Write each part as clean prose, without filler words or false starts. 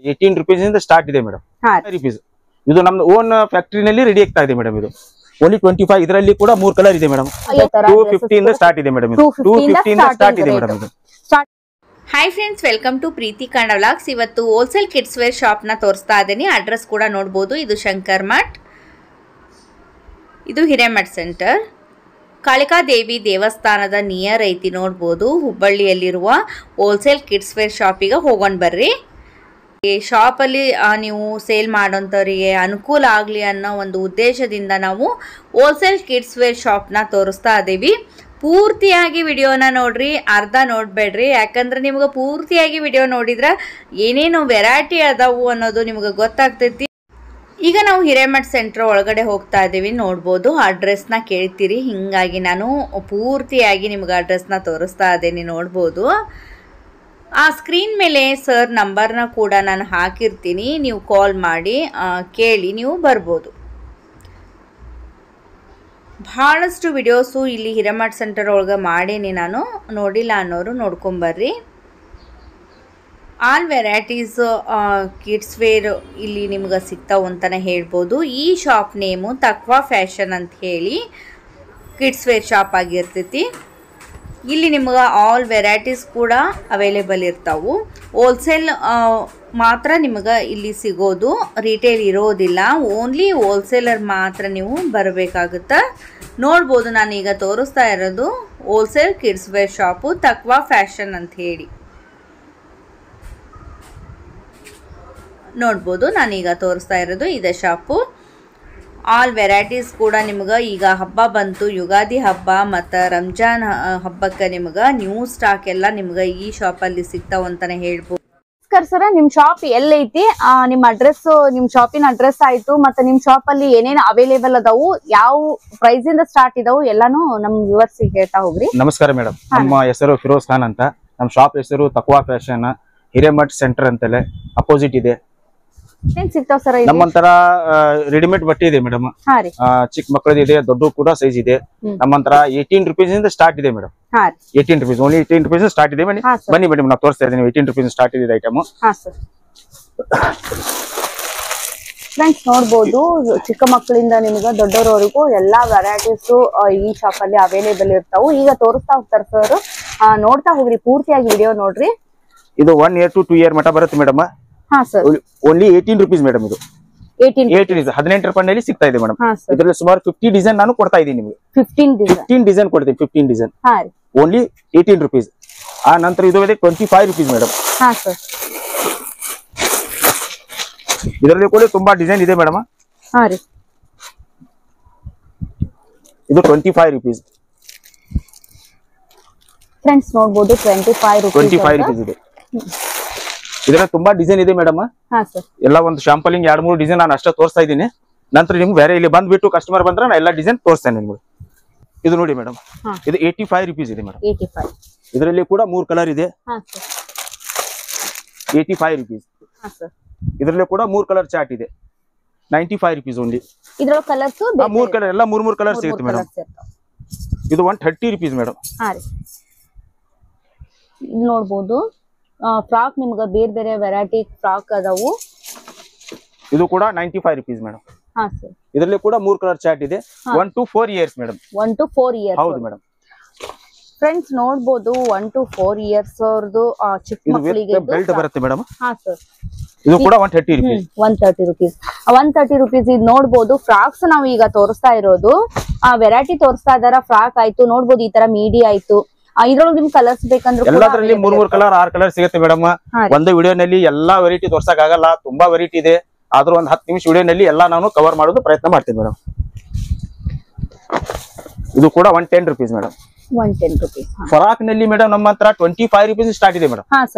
18 rupees ಇಂದ start ಇದೆ madam. rupees ಇದು ನಮ್ಮ ಓನ್ ಫ್ಯಾಕ್ಟರಿ ನಲ್ಲಿ ರೆಡಿ ಆಗ್ತಾ ಇದೆ ಮೇಡಮ್. ಇದು ಓನ್ಲಿ 25. ಇದರಲ್ಲಿ ಕೂಡ 3 ಕಲರ್ ಇದೆ ಮೇಡಮ್. 250 ಇಂದ ಸ್ಟಾರ್ಟ್ ಇದೆ ಮೇಡಮ್. 250 ಇಂದ ಸ್ಟಾರ್ಟ್ ಇದೆ ಮೇಡಮ್. ಇದು hi friends, welcome to Preethi Kannada vlogs. ಇವತ್ತು ಹೋಲ್ಸೇಲ್ ಕಿಡ್ಸ್ ವೇರ್ ಶಾಪ್ ನ ತೋರಿಸ್ತಾ ಇದ್ದೀನಿ. ಅಡ್ರೆಸ್ ಕೂಡ ನೋಡಬಹುದು. ಇದು ಶಂಕರ್ ಮಠ್, ಇದು ಹಿರೇಮಠ್ ಸೆಂಟರ್. ಕಾಳಿಕಾದೇವಿ ದೇವಸ್ಥಾನದ ನಿಯರ್ ಐತಿ ನೋಡ್ಬೋದು. ಹುಬ್ಬಳ್ಳಿಯಲ್ಲಿರುವ ಹೋಲ್ಸೇಲ್ ಕಿಡ್ಸ್ ವೇರ್ ಶಾಪಿಗೆ ಹೋಗೋಣ ಬರ್ರಿ. ಈ ಶಾಪಲ್ಲಿ ನೀವು ಸೇಲ್ ಮಾಡೋಂಥವ್ರಿಗೆ ಅನುಕೂಲ ಆಗಲಿ ಅನ್ನೋ ಒಂದು ಉದ್ದೇಶದಿಂದ ನಾವು ಹೋಲ್ಸೇಲ್ ಕಿಡ್ಸ್ ವೇರ್ ಶಾಪ್ನ ತೋರಿಸ್ತಾ ಇದ್ದೀವಿ. ಪೂರ್ತಿಯಾಗಿ ವಿಡಿಯೋನ ನೋಡ್ರಿ, ಅರ್ಧ ನೋಡಬೇಡ್ರಿ. ಯಾಕಂದ್ರೆ ನಿಮ್ಗೆ ಪೂರ್ತಿಯಾಗಿ ವಿಡಿಯೋ ನೋಡಿದ್ರೆ ಏನೇನು ವೆರೈಟಿ ಅದಾವು ಅನ್ನೋದು ನಿಮ್ಗೆ ಗೊತ್ತಾಗ್ತೈತಿ. ಈಗ ನಾವು ಹಿರೇಮಠ್ ಸೆಂಟರ್ ಒಳಗಡೆ ಹೋಗ್ತಾ ಇದ್ದೀವಿ. ನೋಡ್ಬೋದು, ಅಡ್ರೆಸ್ನ ಕೇಳ್ತೀರಿ. ಹಿಂಗಾಗಿ ನಾನು ಪೂರ್ತಿಯಾಗಿ ನಿಮ್ಗೆ ಅಡ್ರೆಸ್ನ ತೋರಿಸ್ತಾ ಇದ್ದೀನಿ. ನೋಡ್ಬೋದು, ಆ ಸ್ಕ್ರೀನ್ ಮೇಲೆ ಸರ್ ನಂಬರ್ನ ಕೂಡ ನಾನು ಹಾಕಿರ್ತೀನಿ. ನೀವು ಕಾಲ್ ಮಾಡಿ ಕೇಳಿ ನೀವು ಬರ್ಬೋದು. ಭಾಳಷ್ಟು ವಿಡಿಯೋಸು ಇಲ್ಲಿ ಹಿರೇಮಠ್ ಸೆಂಟರ್ ಒಳಗೆ ಮಾಡೀನಿ ನಾನು. ನೋಡಿಲ್ಲ ಅನ್ನೋರು ನೋಡ್ಕೊಂಬರ್ರಿ. ಆಲ್ ವೆರೈಟೀಸ್ ಕಿಡ್ಸ್ ವೇರ್ ಇಲ್ಲಿ ನಿಮ್ಗೆ ಸಿಗ್ತಾವೆ ಅಂತಲೇ ಹೇಳ್ಬೋದು. ಈ ಶಾಪ್ ನೇಮು ತಕ್ವಾ ಫ್ಯಾಷನ್ ಅಂತ ಹೇಳಿ ಕಿಡ್ಸ್ ವೇರ್ ಶಾಪ್ ಆಗಿರ್ತೈತಿ. ಇಲ್ಲಿ ನಿಮ್ಗೆ ಆಲ್ ವೆರೈಟೀಸ್ ಕೂಡ ಅವೈಲೇಬಲ್ ಇರ್ತಾವೆ. ಹೋಲ್ಸೇಲ್ ಮಾತ್ರ ನಿಮ್ಗೆ ಇಲ್ಲಿ ಸಿಗೋದು, ರಿಟೇಲ್ ಇರೋದಿಲ್ಲ. ಓನ್ಲಿ ಹೋಲ್ಸೇಲರ್ ಮಾತ್ರ ನೀವು ಬರಬೇಕಾಗುತ್ತೆ. ನೋಡ್ಬೋದು, ನಾನೀಗ ತೋರಿಸ್ತಾ ಇರೋದು wholesale kids wear shop Taqwa fashion ಅಂತ ಹೇಳಿ. ನೋಡ್ಬೋದು, ನಾನೀಗ ತೋರಿಸ್ತಾ ಇರೋದು ಇದೆ ಶಾಪು. ಆಲ್ ವೆರೈಟೀಸ್ ಕೂಡ ನಿಮ್ಗೆ ಈಗ ಹಬ್ಬ ಬಂತು, ಯುಗಾದಿ ಹಬ್ಬ ಮತ್ತು ರಂಜಾನ್ ಹಬ್ಬಕ್ಕೆ ನಿಮ್ಗೆ ನ್ಯೂ ಸ್ಟಾಕ್ ಎಲ್ಲ ನಿಮ್ಗೆ ಈ ಶಾಪಲ್ಲಿ ಸಿಗ್ತಾವ ಅಂತಾನೆ ಹೇಳ್ಬೋದು. ಸರ, ನಿಮ್ ಶಾಪ್ ಎಲ್ಲೈತಿ, ನಿಮ್ ಅಡ್ರೆಸ್, ನಿಮ್ ಶಾಪಿನ ಅಡ್ರೆಸ್ ಆಯ್ತು, ಮತ್ತೆ ನಿಮ್ ಶಾಪ್ ಅಲ್ಲಿ ಏನೇನು ಅವೈಲೇಬಲ್ ಅದಾವು, ಯಾವ ಪ್ರೈಸ್ ಇಂದ ಸ್ಟಾರ್ಟ್ ಇದಾವು ಎಲ್ಲಾನು ನಮ್ ವ್ಯೂವರ್ಸ್ ಹೇಳ್ತಾ ಹೋಗ್ರಿ. ನಮಸ್ಕಾರ ಮೇಡಮ್, ನಮ್ಮ ಹೆಸರು ಫಿರೋಜ್ ಖಾನ್ ಅಂತ. ನಮ್ಮ ಶಾಪ್ ಹೆಸರು ತಕ್ವಾ ಫ್ಯಾಷನ್, ಹಿರೇಮಠ್ ಸೆಂಟರ್ ಅಂತಲೇ ಅಪೋಸಿಟ್ ಇದೆ. ಏನ್ ಸಿಗ್ತಾವ ಸರ್? ನಮ್ಮಂತರ ರೆಡಿಮೇಡ್ ಬಟ್ಟೆ ಇದೆ ಮೇಡಮ್. ಚಿಕ್ಕ ಮಕ್ಕಳದ ಇದೆ, ದೊಡ್ಡ ಕೂಡ ಸೈಜ್ ಇದೆ. ನಮ್ಮಂತರ 18 rupees ಇಂದ ಸ್ಟಾರ್ಟ್ ಇದೆ madam. 18 rupees, only 18 rupees start ಇದೆ. ಬನ್ನಿ ಮೇಡಮ್, ನಾವು ತೋರಿಸ್ತಾ ಇದ್ದೀನಿ. 18 rupees ಸ್ಟಾರ್ಟ್ ಇದೆ ಐಟಮ್. ಫ್ರೆಂಡ್ಸ್, ನೋಡ್ಬೋದು, ಚಿಕ್ಕ ಮಕ್ಕಳಿಂದ ನಿಮ್ಗೆ ದೊಡ್ಡವರವರೆಗೂ ಎಲ್ಲಾ ವೆರೈಟೀಸ್ ಈ ಶಾಪ್ ಅಲ್ಲಿ ಅವೈಲೇಬಲ್ ಇರ್ತಾವು. ಈಗ ತೋರಿಸ್ತಾ ಹೋಗ್ತಾರ ಸರ್, ನೋಡ್ತಾ ಹೋಗ್ರಿ, ಪೂರ್ತಿಯಾಗಿ ವಿಡಿಯೋ ನೋಡ್ರಿ. ಇದು 1 year to 2 year ಮಟ್ಟ ಬರುತ್ತೆ ಮೇಡಮ್. Only 18 rupees madam. ಇದು 18 ರೂಪಾಯಿನಲ್ಲಿ ಸಿಗ್ತಾ ಇದೆ ಮೇಡಮ್. ಇದರಲ್ಲಿ ಸುಮಾರು 50 ಡಿಸೈನ್ ನಾನು ಕೊಡ್ತಾ ಇದ್ದೀನಿ ನಿಮಗೆ. 15 ಡಿಸೈನ್ ಕೊಡ್ತೀನಿ. 15 ಡಿಸೈನ್ ಓನ್ಲಿ 18 rupees. ಆ ನಂತರ ಇದು 25 rupees ಮೇಡಮ್. ಇದರಲ್ಲಿ ಕೂಡ ತುಂಬಾ ಡಿಸೈನ್ ಇದೆ ಮೇಡಮ್. ಇದು 25 rupees. ಫ್ರೆಂಡ್ಸ್, ನೋಡಬಹುದು 25 rupees ಇದೆ. ಇದರಲ್ಲಿ ತುಂಬಾ ಡಿಸೈನ್ ಇದೆ ಮೇಡಮ್. ಎಲ್ಲ ಒಂದು ಶಾಂಪಲಿಂಗ್ 2-3 ಡಿಸೈನ್ ನಾನು ಅಷ್ಟೇ ತೋರಿಸ್ತಾ ಇದ್ದೀನಿ. ನಂತರ ನಿಮ್ಗೆ ಬೇರೆ ಇಲ್ಲಿ ಬಂದ್ಬಿಟ್ಟು ಕಸ್ಟಮರ್ ಬಂದ್ರೆ ನಾನು ಎಲ್ಲ ಡಿಸೈನ್ ತೋರಿಸ್ತೇನೆ ನಿಮ್ಗೆ. ಇದು ನೋಡಿ ಮೇಡಮ್, ಇದು 85 rupees ಇದೆ ಮೇಡಮ್. ಇದರಲ್ಲಿ ಕೂಡ 3 ಕಲರ್ ಇದೆ. 85 rupees. ಇದರಲ್ಲಿ ಕೂಡ 3 ಕಲರ್ ಚಾರ್ಟ್ ಇದೆ. 95 rupees ಓನ್ಲಿ. ಇದರ ಕಲರ್ಸ್ 3 ಕಲರ್, ಎಲ್ಲ 3 ಕಲರ್ ಸಿಗುತ್ತೆ ಮೇಡಮ್. ಇದು 130 rupees ಮೇಡಮ್. ನೋಡಬಹುದು, ಫ್ರಾಕ್ ನಿಮ್ಗೆ ಬೇರೆ ಬೇರೆ ವೆರೈಟಿ ಫ್ರಾಕ್ ಅದಾವು. ಇದು ಕೂಡ 95 rupees ಮೇಡಮ್. ಇದರಲ್ಲಿ ಕೂಡ 3 ಕಲರ್ ಚಾರ್ಟ್ ಇದೆ. 1 to 4 years madam. 1 to 4 years. ಹೌದು ಮೇಡಮ್. ಫ್ರೆಂಡ್ಸ್, ನೋಡಬಹುದು 1 to 4 years ಅವರದು ಚಿಕ್ಕ ಮಕ್ಕಳಿಗೆ ಬೆಲ್ಟ್ ಬರುತ್ತೆ ಮೇಡಮ್. ಇದು ಕೂಡ 130 rupees. 130 rupees. 130 rupees. ಇದು ನೋಡಬಹುದು, ಫ್ರಾಕ್ಸ್ ನಾವು ಈಗ ತೋರಿಸ್ತಾ ಇರೋದು ವೆರೈಟಿ ತೋರಿಸ್ತಾ ಇದಾರ. ಫ್ರಾಕ್ ಆಯ್ತು, ನೋಡಬಹುದು ಈ ತರ ಮೀಡಿ ಆಯ್ತು. ಇದ್ರೊಳಗೆ ನಿಮ್ ಕಲರ್ಸ್ ಬೇಕಂದ್ರೆ ಎಲ್ಲದರಲ್ಲಿ 3 ಕಲರ್ 6 ಕಲರ್ ಸಿಗುತ್ತೆ ಮೇಡಮ್. ಒಂದು ವಿಡಿಯೋನಲ್ಲಿ ಎಲ್ಲಾ ವೆರೈಟಿ ತೋರ್ಸಕ್ ಆಗಲ್ಲ, ತುಂಬಾ ವೆರೈಟಿ ಇದೆ. ಆದ್ರೂ ಒಂದು 10 ನಿಮಿಷ ವಿಡಿಯೋನಲ್ಲಿ ಎಲ್ಲಾ ನಾನು ಕವರ್ ಮಾಡೋದು ಪ್ರಯತ್ನ ಮಾಡ್ತೀನಿ ಮೇಡಮ್. ಇದು ಕೂಡ 110 rupees ಮೇಡಮ್. 110 rupees. ಫ್ರಾಕ್ ನಲ್ಲಿ ಮೇಡಮ್ ನಮ್ಮ ಹತ್ರ 25 rupees ಸ್ಟಾರ್ಟ್ ಇದೆ ಮೇಡಮ್.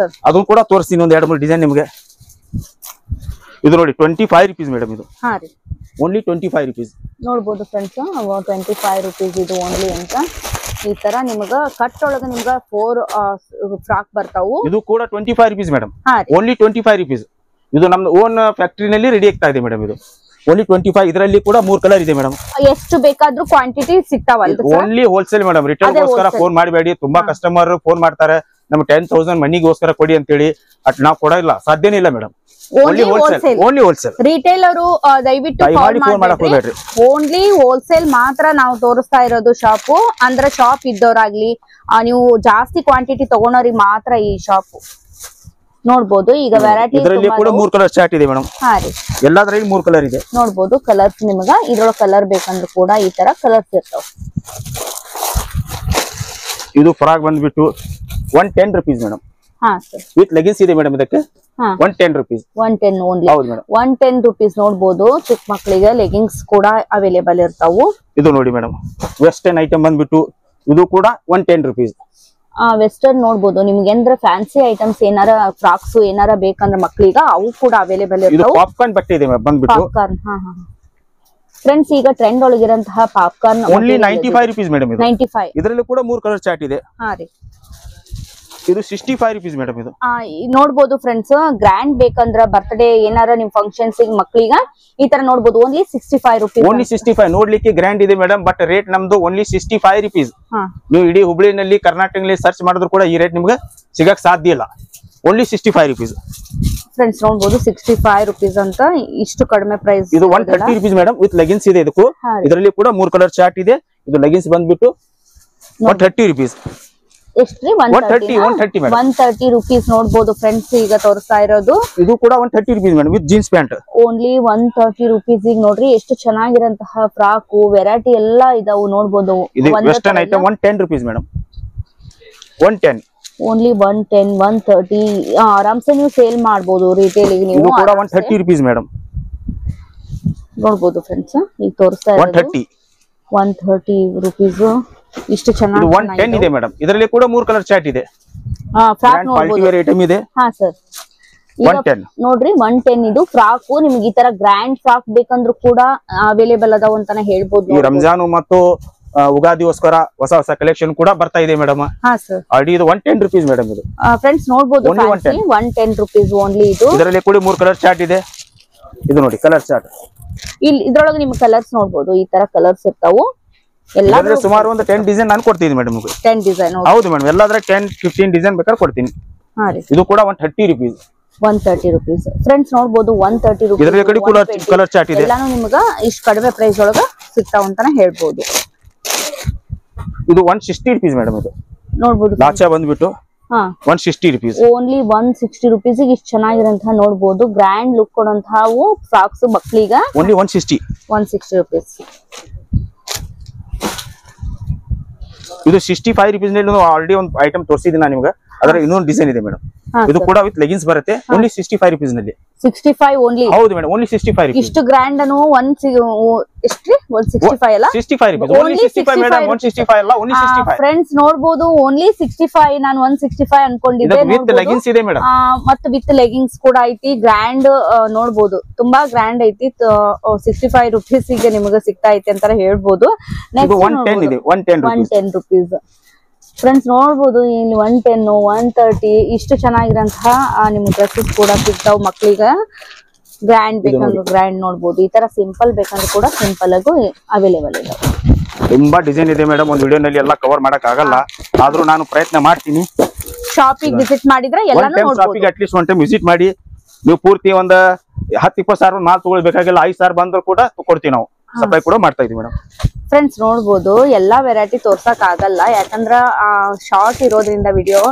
ಅದು ಕೂಡ ತೋರಿಸ್ತೀನಿ, ಒಂದು 2-3 ಡಿಸೈನ್ ನಿಮ್ಗೆ. ಇದು ನೋಡಿ 25 rupees ಮೇಡಮ್. ಇದು ಓನ್ಲಿ 25 rupees. ನೋಡಬಹುದು ಫ್ರೆಂಡ್ಸ್, 25 rupees ಇದು ಓನ್ಲಿ ಅಂತ. ಈ ತರ ನಿಮಗ ಕಟ್ ಒಳಗ ನಿಮ್ಗ 4 ಫ್ರಾಕ್ ಬರ್ತಾವು. ಇದು ಕೂಡ 25 rupees ಮೇಡಮ್. Only 25 rupees. ಇದು ನಮ್ಮ ಓನ್ ಫ್ಯಾಕ್ಟರಿ ನಲ್ಲಿ ರೆಡಿ ಆಗ್ತಾ ಇದೆ ಮೇಡಮ್. ಇದು ಓನ್ಲಿ 25. ಇದರಲ್ಲಿ ಕೂಡ 3 ಕಲರ್ ಇದೆ ಮೇಡಮ್. ಎಷ್ಟು ಬೇಕಾದ್ರೂ ಕ್ವಾಂಟಿಟಿ ಸಿಗ್ತಾವಲ್ಲ? Only wholesale madam. ರಿಟೇಲ್ ಗೋಸ್ಕರ ಫೋನ್ ಮಾಡಬೇಡಿ. ತುಂಬಾ ಕಸ್ಟಮರ್ ಫೋನ್ ಮಾಡ್ತಾರೆ, ನಮ್ಗೆ 10,000 ಮನಿಗೋಸ್ಕರ ಕೊಡಿ ಅಂತ ಹೇಳಿ. ನಾವು ಕೊಡಲ್ಲ, ಸಾಧ್ಯನೇ ಇಲ್ಲ ಮೇಡಮ್. Only wholesale. ರಿಟೇಲ್ ಅವರು ದಯವಿಟ್ಟು ಕಾಲ್ ಮಾಡಬೇಡ್ರಿ, ಓನ್ಲಿ ಹೋಲ್ಸೇಲ್ ಮಾತ್ರ ನಾವು ತೋರಿಸ್ತಾ ಇರೋದು ಶಾಪು. ಅಂದ್ರೆ ಶಾಪ್ ಇದ್ದವ್ರಾಗ್ಲಿ ನೀವು ಜಾಸ್ತಿ ಕ್ವಾಂಟಿಟಿ ತಗೊಂಡವ್ರಿಗೆ ಮಾತ್ರ ಈ ಶಾಪ್ ನೋಡ್ಬೋದು. ಈಗ ವೆರೈಟಿ ಇದರಲ್ಲಿ ಕೂಡ 3 ಕಲರ್ ಚಾರ್ಟ್ ಇದೆ ಮೇಡಮ್. ಹಾ ರೀ, ಎಲ್ಲದರಲ್ಲಿ 3 ಕಲರ್ ಇದೆ ನೋಡ್ಬೋದು. ಕಲರ್ಸ್ ನಿಮಗ ಇದ್ರೊಳಗೆ ಕಲರ್ ಬೇಕಂದ್ರೂ ಕೂಡ ಈ ತರ ಕಲರ್ಸ್ ಇರ್ತಾವ. ಇದು ಫ್ರಾಕ್ ಬಂದ್ಬಿಟ್ಟು 110 rupees ಮೇಡಮ್. ಹಾ ಸರ್, ವಿತ್ ಲೆಗಿನ್ಸ್ ಇದೆ ಮೇಡಮ್. ಇದಕ್ಕೆ 110 rupees. 110 ಓನ್ಲಿ. ಹೌದು ಮೇಡಮ್, 110 rupees ನೋಡ್ಬೋದು. ಚಿಕ್ಕ ಮಕ್ಕಳಿಗೆ ಲೆಗಿಂಗ್ಸ್ ಕೂಡ ಅವೈಲೇಬಲ್ ಇರ್ತಾವು. ಇದು ನೋಡಿ ಮೇಡಮ್, ವೆಸ್ಟರ್ನ್ ಐಟಮ್ ಬಂದ್ಬಿಟ್ಟು ಇದು ಕೂಡ 110 rupees. ವೆಸ್ಟರ್ನ್ ನೋಡ್ಬೋದು. ನಿಮ್ಗೆ ಅಂದ್ರೆ ಫ್ಯಾನ್ಸಿ ಐಟಮ್ಸ್ ಏನಾರ ಫ್ರಾಕ್ಸ್ ಏನಾರ ಬೇಕಂದ್ರೆ ಮಕ್ಕಳಿಗ ಅವು ಕೂಡ ಅವೈಲೇಬಲ್ ಇರ್ತಾವು. ಪಾಪ್ಕಾರ್ನ್ ಬಟ್ಟೆ ಇದೆ ಬಂದ್ಬಿಟ್ಟು ಪಾಪ್ಕಾರ್ನ್. ಫ್ರೆಂಡ್ಸ್, ಈಗ ಟ್ರೆಂಡ್ ಒಳಗಿರಂತಹ ಪಾಪ್ಕಾರ್ನ್ ಓನ್ಲಿ 95 rupees ಮೇಡಮ್. ಇದು 95. ಇದರಲ್ಲಿ ಕೂಡ 3 ಕಲರ್ ಚಾರ್ಟ್ ಇದೆ. ಹಾ ರೀ, ಇದು 65 rupees ಮೇಡಮ್. ಇದು ನೋಡ್ಬೋದು ಫ್ರೆಂಡ್ಸ್. ಗ್ರ್ಯಾಂಡ್ ಬೇಕಂದ್ರ ಬರ್ತ್ಡೇ ಏನಾರ ನಿಮ್ ಫಂಕ್ಷನ್ಸ್ ಮಕ್ಕಳಿಗ ಈ ತರ ನೋಡ್ಬೋದು. Only 65 rupees. ಓನ್ಲಿ 65. ನೋಡ್ಲಿಕ್ಕೆ ಗ್ರ್ಯಾಂಡ್ ಇದೆ ಮೇಡಮ್, ಬಟ್ ರೇಟ್ ನಮ್ದು ಓನ್ಲಿ 65 rupees. ನೀವು ಇಡೀ ಹುಬ್ಳಿನಲ್ಲಿ ಕರ್ನಾಟಕದಲ್ಲಿ ಸರ್ಚ್ ಮಾಡಿದ್ರು ಕೂಡ ಈ ರೇಟ್ ನಿಮ್ಗೆ ಸಿಗಕ್ ಸಾಧ್ಯ ಇಲ್ಲ. Only 65 rupees. ಫ್ರೆಂಡ್ಸ್ ನೋಡ್ಬೋದು 65 rupees ಅಂತ ಇಷ್ಟು ಕಡಿಮೆ ಪ್ರೈಸ್. ಇದು 130 rupees ಮೇಡಮ್, ವಿತ್ ಲೆಗಿನ್ಸ್ ಇದೆ. ಇದಕ್ಕೂ ಇದರಲ್ಲಿ ಕೂಡ 3 ಕಲರ್ ಚಾರ್ಟ್ ಇದೆ. ಇದು ಲೆಗಿನ್ಸ್ ಬಂದ್ಬಿಟ್ಟು 130 rupees. ಎಷ್ಟ್ರಿ? 130 ಮೇಡಮ್. 130 rupees ನೋಡ್ಬೋದು ಫ್ರೆಂಡ್ಸ್. ಈಗ ತೋರಿಸ್ತಾ ಇರೋದು ಇದು ಕೂಡ 130 rupees madam, with jeans pant. Only 130 rupees. ಈಗ ನೋಡ್ರಿ ಎಷ್ಟು ಚೆನ್ನಾಗಿರಂತಹ ಫ್ರಾಕ್ ವೆರೈಟಿ ಎಲ್ಲಾ ಇದಾವು ನೋಡ್ಬೋದು. ಇದು western item 110 rupees madam. 110 only 110, 130 ಆರಾಮ್ಸೆ ನೀವು ಸೇಲ್ ಮಾಡಬಹುದು ರಿಟೇಲ್ ಗೆ. ನೀವು ಇದು ಕೂಡ 130 rupees ಮೇಡಮ್. ನೋಡ್ಬೋದು ಫ್ರೆಂಡ್ಸ್, ಈಗ ತೋರಿಸ್ತಾ ಇರೋದು 130 rupees. ಇಷ್ಟು ಚೆನ್ನಾಗಿ 110 ಇದೆ ಮೇಡಮ್. ಇದರಲ್ಲಿ ಕೂಡ 3 ಕಲರ್ ಚಾರ್ಟ್ ಇದೆ. ಫ್ರಾಕ್ ನೋಡ್ಬೋದು. ಐಟಮ್ ಇದೆ. ಹಾ ಸರ್, 110 ನೋಡ್ರಿ 110 ಇದು ಫ್ರಾಕ್. ನಿಮ್ಗೆ ಈ ತರ ಗ್ರ್ಯಾಂಡ್ ಫ್ರಾಕ್ ಬೇಕಂದ್ರೂ ಕೂಡ ಅವೈಲೇಬಲ್ ಅದಾವ ಅಂತಾನೆ ಹೇಳ್ಬೋದು. ಈ ರಂಜಾನ್ ಮತ್ತು ಉಗಾದಿಗೋಸ್ಕರ ಹೊಸ ಹೊಸ ಕಲೆಕ್ಷನ್ ಕೂಡ ಬರ್ತಾ ಇದೆ ಮೇಡಮ್. ಹಾ ಸರ್, ಆಲ್ರೆಡಿ ಇದು 110 rupees ಮೇಡಮ್. ಇದು ಫ್ರೆಂಡ್ಸ್ ನೋಡ್ಬೋದು 110 rupees ಓನ್ಲಿ. ಇದು ಇದರಲ್ಲಿ ಕೂಡ 3 ಕಲರ್ ಚಾರ್ಟ್ ಇದೆ. ಇದು ನೋಡಿ ಕಲರ್ ಚಾರ್ಟ್. ಇಲ್ಲಿ ಇದ್ರೊಳಗೆ ನಿಮ್ಗೆ ಕಲರ್ಸ್ ನೋಡ್ಬೋದು. ಈ ತರ ಕಲರ್ಸ್ ಇರ್ತಾವು. ಎಲ್ಲಾದ್ರೂ ಸುಮಾರು ಒಂದು 10 ಡಿಸೈನ್ ನಾನು ಕೊಡ್ತೀನಿ ಮೇಡಮ್. 10 ಡಿಸೈನ್. ಹೌದು ಮೇಡಮ್, ಎಲ್ಲಾದ್ರೆ 10-15 ಡಿಸೈನ್ ಬೇಕಾದ್ರೆ ಕೊಡ್ತೀನಿ. ಹಾ ರೀ, ಇದು ಕೂಡ 130 rupees. 130 rupees. ಫ್ರೆಂಡ್ಸ್ ನೋಡ್ಬೋದು 130 rupees. ಇದರಲ್ಲಿ ಕೂಡ ಕಲರ್ ಚಾರ್ಟ್ ಇದೆ. ಎಲ್ಲಾನು ನಿಮ್ಗ ಇಷ್ಟು ಕಡಿಮೆ ಪ್ರೈಸ್ ಒಳಗ ಸಿಗ್ತಾವ ಅಂತಾನೆ ಹೇಳ್ಬೋದು. ಇದು 160 rupees ಮೇಡಮ್. ಇದು ನೋಡ್ಬೋದು ಲಾಚಾ ಬಂದ್ಬಿಟ್ಟು 160 rupees. Only 160 rupees. ಇಷ್ಟು ಚೆನ್ನಾಗಿರಂತಹ ನೋಡ್ಬೋದು. ಗ್ರ್ಯಾಂಡ್ ಲುಕ್ ಕೊಡುವಂತಹ ಫ್ರಾಕ್ಸ್ ಮಕ್ಕಳಿಗ ಓನ್ಲಿ 160 rupees. ಇದು 65 rupees ನಲ್ಲಿ ಆಲ್ರೆಡಿ ಒಂದು ಐಟಮ್ ತೋರಿಸಿದ್ದೀನಿ ನಾನು ನಿಮ್ಗೆ. ಅದರ ಇನ್ನೊಂದು ಡಿಸೈನ್ ಇದೆ ಮೇಡಮ್. ಇದು ಕೂಡ ವಿತ್ ಲೆಗಿನ್ಸ್ ಬರುತ್ತೆ. ಓನ್ಲಿ 65 rupees ನಲ್ಲಿ. 65 ಓನ್ಲಿ. ಹೌದು ಮೇಡಮ್, ಓನ್ಲಿ 65 rupees. ಇಷ್ಟು ಗ್ರ್ಯಾಂಡ್ ಅನ್ನು ಎಷ್ಟ್ರಿ 165 ಅಲ್ಲ, 65 rupees. ಓನ್ಲಿ 65 ಮೇಡಮ್, 165 ಅಲ್ಲ, ಓನ್ಲಿ 65. ಫ್ರೆಂಡ್ಸ್ ನೋಡ್ಬೋದು ಓನ್ಲಿ 65. ನಾನು 165 ಅನ್ಕೊಂಡಿದ್ದೆ. ವಿತ್ ಲೆಗಿನ್ಸ್ ಇದೆ ಮೇಡಮ್. ಮತ್ತೆ ವಿತ್ ಲೆಗಿಂಗ್ಸ್ ಕೂಡ ಐತಿ. ಗ್ರ್ಯಾಂಡ್ ನೋಡ್ಬೋದು, ತುಂಬಾ ಗ್ರ್ಯಾಂಡ್ ಐತಿ. 65 rupees ಗೆ ನಿಮಗೆ ಸಿಗ್ತಾ ಐತಿ ಅಂತ ಹೇಳ್ಬೋದು. ಇದು 110 ಇದೆ. 110 rupees. ಫ್ರೆಂಡ್ಸ್ ನೋಡ್ಬೋದು ಇಲ್ಲಿ 110, 130 ಇಷ್ಟು ಚೆನ್ನಾಗಿರಂತಹ ನಿಮ್ಗೆ ಡ್ರೆಸ್ಸಸ್ ಕೂಡ ಸಿಗ್ತಾವ್ ಮಕ್ಳಿಗೆ. ಗ್ರ್ಯಾಂಡ್ ಬೇಕಂದ್ರೆ ಗ್ರ್ಯಾಂಡ್ ನೋಡ್ಬೋದು. ಈ ತರ ಸಿಂಪಲ್ ಬೇಕಂದ್ರೆ ಕೂಡ ಸಿಂಪಲ್ ಆಗು ಅವೈಲೇಬಲ್ ಇದೆ. ತುಂಬಾ ಡಿಸೈನ್ ಇದೆ ಮೇಡಮ್. ಒಂದು ವಿಡಿಯೋನಲ್ಲಿ ಎಲ್ಲ ಕವರ್ ಮಾಡಕ್ ಆಗಲ್ಲ, ಆದ್ರೂ ನಾನು ಪ್ರಯತ್ನ ಮಾಡ್ತೀನಿ. ಶಾಪಿಗೆ ವಿಸಿಟ್ ಮಾಡಿದ್ರೆ ಎಲ್ಲಾನು ನೋಡ್ಬೋದು. ಶಾಪಿಗೆ ಅಟ್ಲೀಸ್ಟ್ ಒನ್ ಟೈಮ್ ವಿಸಿಟ್ ಮಾಡಿ. ನೀವು ಪೂರ್ತಿ ಒಂದು 10-20 ಸಾವಿರ ಮಾಲ್ ತಗೊಳ್ಬೇಕಾಗಿಲ್ಲ. 5 ಸಾವಿರ ಬಂದ್ರು ಕೂಡ ಕೊಡ್ತೀವಿ ನಾವು. ಸಪ್ಲೈ ಕೂಡ ಮಾಡ್ತಾ ಇದೀವಿ ಮೇಡಮ್. ಫ್ರೆಂಡ್ಸ್ ನೋಡ್ಬೋದು ಎಲ್ಲಾ ವೆರೈಟಿ ತೋರ್ಸಕ್ ಆಗಲ್ಲ, ಯಾಕಂದ್ರ ಶಾರ್ಟ್ ಇರೋದ್ರಿಂದ ವಿಡಿಯೋ